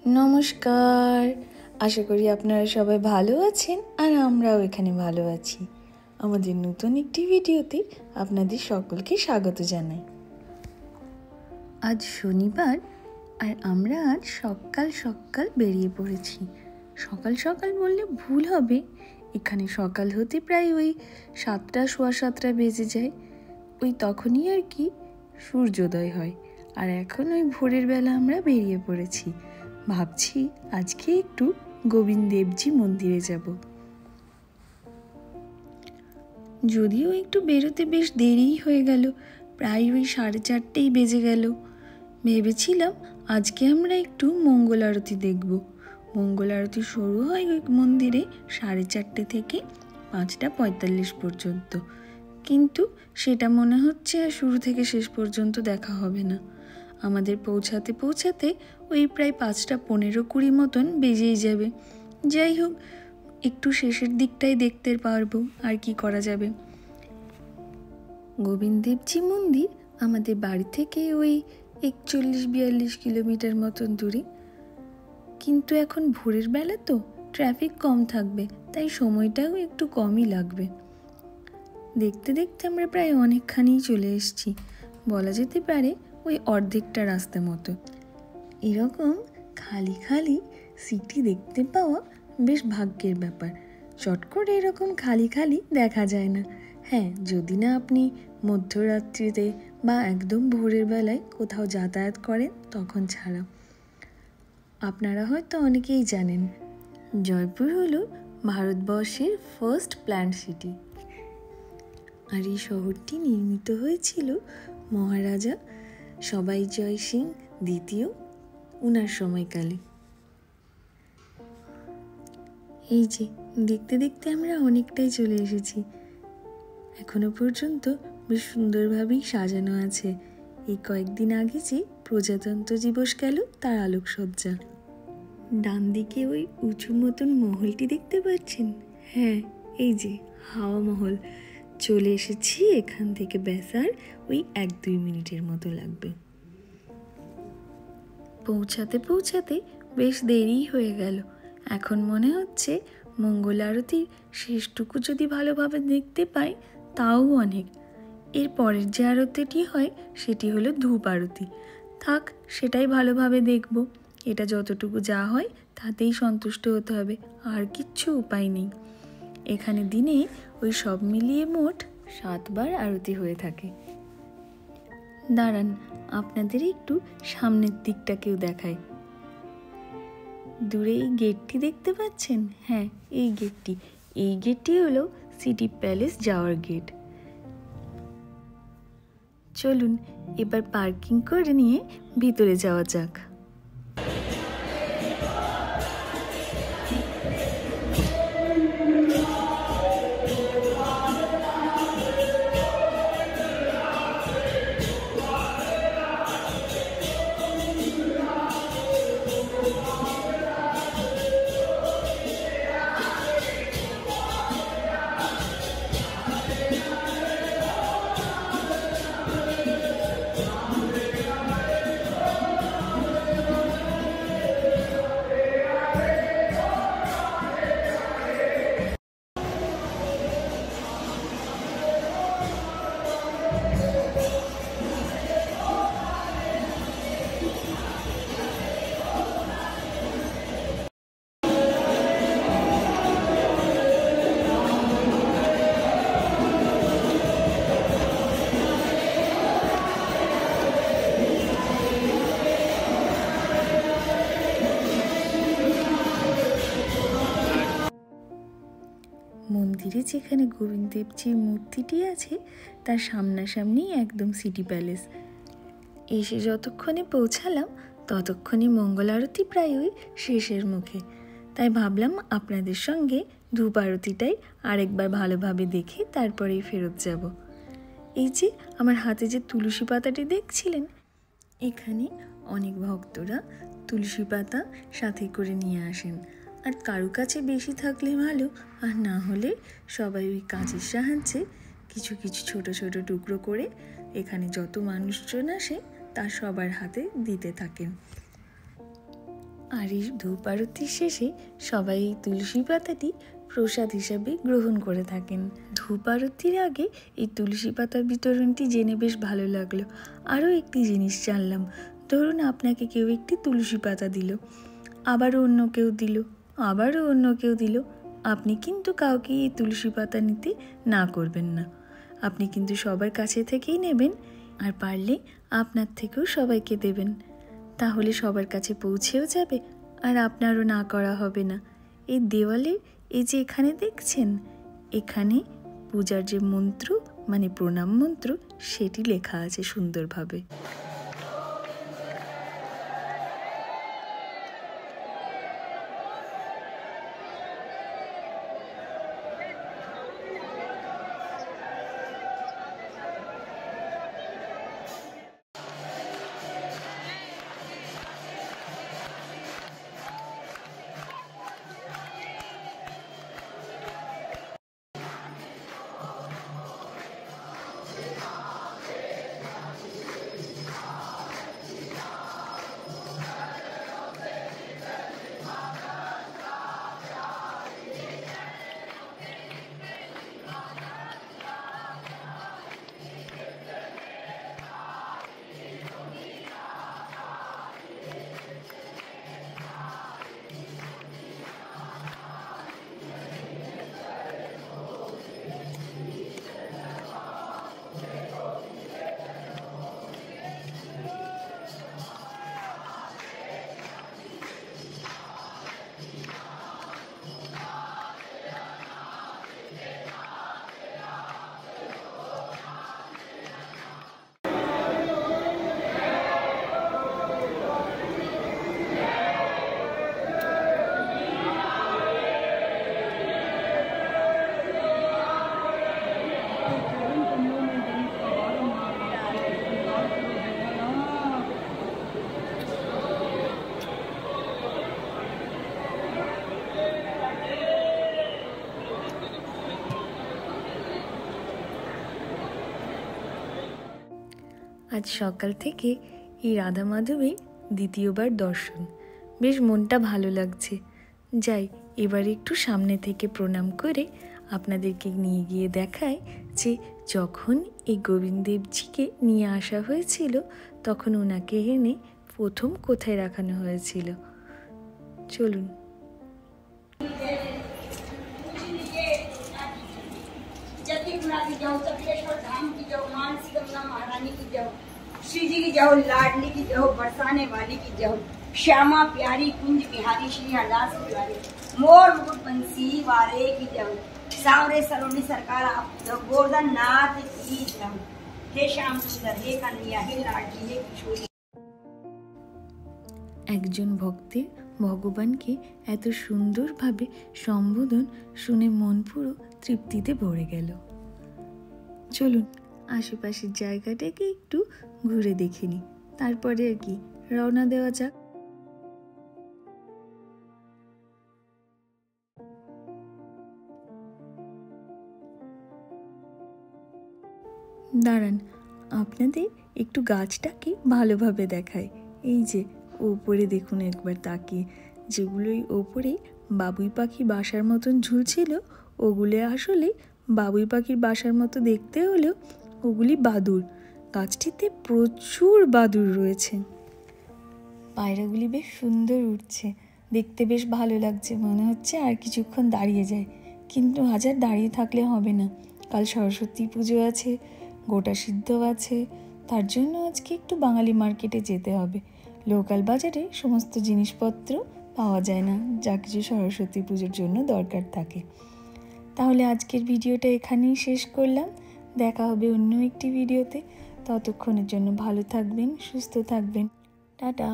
নমস্কার, আশা করি আপনারা সবাই ভালো আছেন আর আমরাও এখানে ভালো আছি। আমাদের নতুন একটি ভিডিওতে আপনাদের সকলকে স্বাগত জানাই। আজ শনিবার আর আমরা আজ সকাল সকাল বেরিয়ে পড়েছি। সকাল সকাল বললে ভুল হবে, এখানে সকাল হতে প্রায় ওই 7টা সোয়া 7টা বেজে যায়। ওই তখনই আর কি সূর্যোদয় হয়। আর এখন ওই ভোরের বেলা আমরা বেরিয়ে পড়েছি। ভাবছি আজকে একটু গোবিন্দ দেবজি মন্দিরে যাব। যদিও একটু বেরোতে বেশ দেরিই হয়ে গেল, প্রায় ওই 4:30 বেজে গেল। ভেবেছিলাম আজকে আমরা একটু মঙ্গল আরতি দেখব। মঙ্গল আরতি শুরু হয় ওই মন্দিরে 4:30 থেকে 5:45 পর্যন্ত, কিন্তু সেটা মনে হচ্ছে আর শুরু থেকে শেষ পর্যন্ত দেখা হবে না। আমাদের পৌঁছাতে পৌঁছাতে ওই প্রায় 5:15-20 মতন বেজেই যাবে। যাই হোক, একটু শেষের দিকটাই দেখতে পারবো, আর কি করা যাবে। গোবিন্দ দেবজি মন্দির আমাদের বাড়ি থেকে ওই 41-42 কিলোমিটার মতন দূরে, কিন্তু এখন ভোরের বেলা তো ট্রাফিক কম থাকবে, তাই সময়টাও একটু কমই লাগবে। দেখতে দেখতে আমরা প্রায় অনেকখানিই চলে এসেছি, বলা যেতে পারে ওই অর্ধেকটা রাস্তা মতো। এরকম খালি খালি সিটি দেখতে পাওয়া বেশ ভাগ্যের ব্যাপার। চট করে এরকম খালি খালি দেখা যায় না। হ্যাঁ, যদি না আপনি মধ্যরাত্রিতে বা একদম ভোরের বেলায় কোথাও যাতায়াত করেন তখন ছাড়া। আপনারা হয়তো অনেকেই জানেন, জয়পুর হলো ভারতবর্ষের ফার্স্ট প্ল্যান্ট সিটি। আর এই শহরটি নির্মিত হয়েছিল মহারাজা সবাই জয় সিং দ্বিতীয় উনার সময়কালে। এই যে দেখতে দেখতে আমরা অনেকটাই চলে এসেছি। এখনো পর্যন্ত বেশ সুন্দরভাবেই সাজানো আছে। এই কয়েকদিন আগে যে প্রজাতন্ত্র দিবস গেল তার আলোকসজ্জা। ডান দিকে ওই উঁচু মতন মহলটি দেখতে পাচ্ছেন? হ্যাঁ, এই যে হাওয়া মহল। চলে এসেছি এখান থেকে ব্যাস আর ওই 1-2 মিনিটের মতো লাগবে। পৌঁছাতে পৌঁছাতে বেশ দেরিই হয়ে গেল। এখন মনে হচ্ছে মঙ্গল আরতির শেষটুকু যদি ভালোভাবে দেখতে পাই তাও অনেক। এর পরের যে আরতিটি হয় সেটি হলো ধূপ আরতি। থাক, সেটাই ভালোভাবে দেখব। এটা যতটুকু যা হয় তাতেই সন্তুষ্ট হতে হবে, আর কিচ্ছু উপায় নেই। এখানে দিনে ওই সব মিলিয়ে মোট 7 বার আরতি হয়ে থাকে। দাঁড়ান, আপনাদের একটু সামনের দিকটাকেও দেখায়। দূরে এই গেটটি দেখতে পাচ্ছেন? হ্যাঁ, এই গেটটি হলো সিটি প্যালেস যাওয়ার গেট। চলুন এবার পার্কিং করে নিয়ে ভিতরে যাওয়া যাক। মন্দিরে যেখানে গোবিন্দ দেবজির মূর্তিটি আছে তার সামনাসামনি একদম সিটি প্যালেস। এসে যতক্ষণে পৌঁছালাম ততক্ষণে মঙ্গল আরতি প্রায় ওই শেষের মুখে, তাই ভাবলাম আপনাদের সঙ্গে ধূপ আরতিটাই আরেকবার ভালোভাবে দেখে তারপরেই ফেরত যাব। এই যে আমার হাতে যে তুলসী পাতাটি দেখছিলেন, এখানে অনেক ভক্তরা তুলসী পাতা সাথে করে নিয়ে আসেন। আর কারো কাছে বেশি থাকলে ভালো, আর না হলে সবাই ওই কাঁচের সাহায্যে কিছু কিছু ছোট ছোট টুকরো করে এখানে যত মানুষজন আসে তার সবার হাতে দিতে থাকেন। আর এই ধূপ আরতির শেষে সবাই এই তুলসী পাতাটি প্রসাদ হিসাবে গ্রহণ করে থাকেন। ধূপ আরতির আগে এই তুলসী পাতার বিতরণটি জেনে বেশ ভালো লাগলো। আরও একটি জিনিস জানলাম, ধরুন আপনাকে কেউ একটি তুলসী পাতা দিল, আবারও অন্য কেউ দিল, আবারও অন্য কেউ দিল, আপনি কিন্তু কাউকে এই তুলসী পাতা নিতে না করবেন না। আপনি কিন্তু সবার কাছে থেকেই নেবেন, আর পারলে আপনার থেকেও সবাইকে দেবেন। তাহলে সবার কাছে পৌঁছেও যাবে আর আপনারও না করা হবে না। এই দেওয়ালে এই যে এখানে দেখছেন, এখানে পূজার যে মন্ত্র মানে প্রণাম মন্ত্র সেটি লেখা আছে সুন্দরভাবে। আজ সকাল থেকে এই রাধা মাধবের দ্বিতীয়বার দর্শন, বেশ মনটা ভালো লাগছে। যাই এবার একটু সামনে থেকে প্রণাম করে আপনাদেরকে নিয়ে গিয়ে দেখায় যে যখন এই গোবিন্দদেবজিকে নিয়ে আসা হয়েছিল তখন ওনাকে এনে প্রথম কোথায় রাখানো হয়েছিল। চলুন। श्री जी की जय हो, लाडली की जय हो, बरसाने वाली की जय हो, श्यामा प्यारी कुंज बिहारी श्री हरदास बिहारी, मोर मुकुट बंसी वाले की जय हो, सांवरे सलोनी सरकार आप गोवर्धन नाथ की जय हो, हे श्याम सुंदर, हे कन्हैया, हे लाडली, हे किशोरी। একজন ভক্তের ভগবানকে এত সুন্দরভাবে সম্বোধন শুনে মন পুরো তৃপ্তিতে ভরে গেল। চলুন আশেপাশের জায়গাটাকে একটু ঘুরে দেখে নিই, তারপরে আর কি রওনা দেওয়া যাক। দাঁড়ান, আপনাদের একটু গাছটাকে ভালোভাবে দেখায়। এই যে ওপরে দেখুন একবার তাকিয়ে, যেগুলোই ওপরে বাবুই পাখি বাসার মতন ঝুলছিল ওগুলো আসলে বাবুই পাখির বাসার মতো দেখতে হলেও ওগুলি বাদুড়। গাছটিতে প্রচুর বাদুড় রয়েছে। পায়রাগুলি বেশ সুন্দর উঠছে, দেখতে বেশ ভালো লাগছে। মনে হচ্ছে আর কিছুক্ষণ দাঁড়িয়ে যায়, কিন্তু আজ আর দাঁড়িয়ে থাকলে হবে না। কাল সরস্বতী পুজো আছে, গোটা সিদ্ধ আছে, তার জন্য আজকে একটু বাঙালি মার্কেটে যেতে হবে। লোকাল বাজারে সমস্ত জিনিসপত্র পাওয়া যায় না যা কিছু সরস্বতী পুজোর জন্য দরকার থাকে। তাহলে আজকের ভিডিওটা এখানেই শেষ করলাম। দেখা হবে অন্য একটি ভিডিওতে। ততক্ষণের জন্য ভালো থাকবেন, সুস্থ থাকবেন। টাটা।